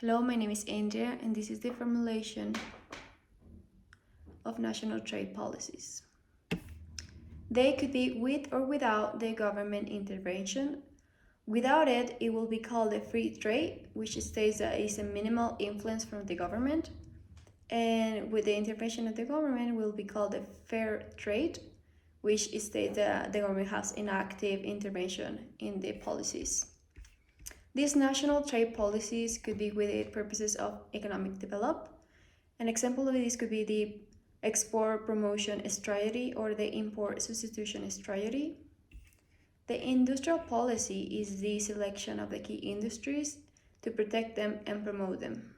Hello, my name is Andrea, and this is the formulation of national trade policies. They could be with or without the government intervention. Without it, it will be called a free trade, which states that it's a minimal influence from the government. And with the intervention of the government, will be called a fair trade, which states that the government has an active intervention in the policies. These national trade policies could be with the purposes of economic development. An example of this could be the export promotion strategy or the import substitution strategy. The industrial policy is the selection of the key industries to protect them and promote them.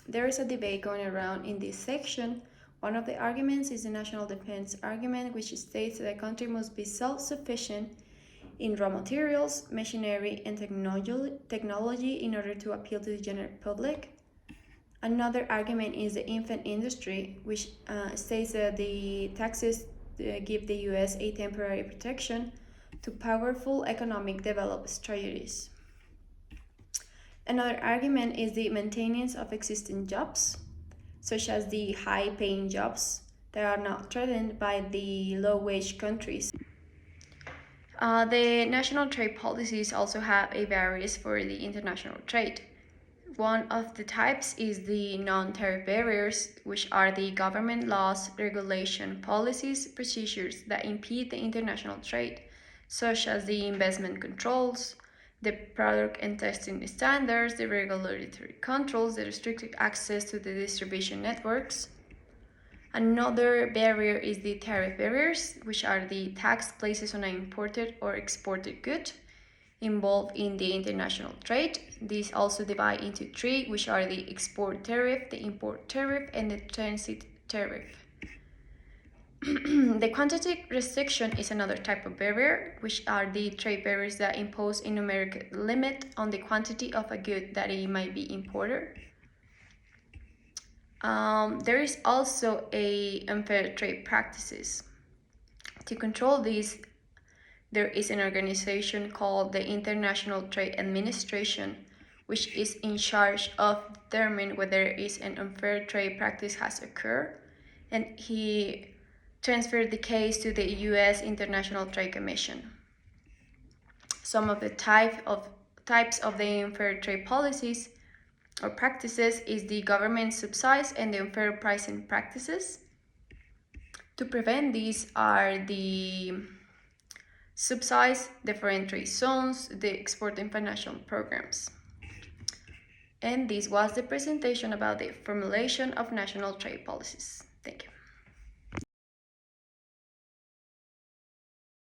There is a debate going around in this section. One of the arguments is the national defense argument, which states that a country must be self-sufficient in raw materials, machinery, and technology in order to appeal to the general public. Another argument is the infant industry, which states that the taxes give the US a temporary protection to powerful economic development strategies. Another argument is the maintenance of existing jobs, such as the high-paying jobs that are not threatened by the low-wage countries. The national trade policies also have a barriers for the international trade. One of the types is the non-tariff barriers, which are the government laws, regulation, policies, procedures that impede the international trade, such as the investment controls, the product and testing standards, the regulatory controls, the restricted access to the distribution networks. Another barrier is the tariff barriers, which are the tax placed on an imported or exported good involved in the international trade. These also divide into three, which are the export tariff, the import tariff, and the transit tariff. The quantity restriction is another type of barrier, which are the trade barriers that impose a numeric limit on the quantity of a good that it might be imported. There is also unfair trade practices. To control these, there is an organization called the International Trade Administration, which is in charge of determining whether an unfair trade practice has occurred, and he transferred the case to the US International Trade Commission. Some of the types of the unfair trade policies or practices is the government subsidies and the unfair pricing practices. To prevent these are the subsidies, the foreign trade zones, the export and financial programs. And this was the presentation about the formulation of national trade policies. Thank you.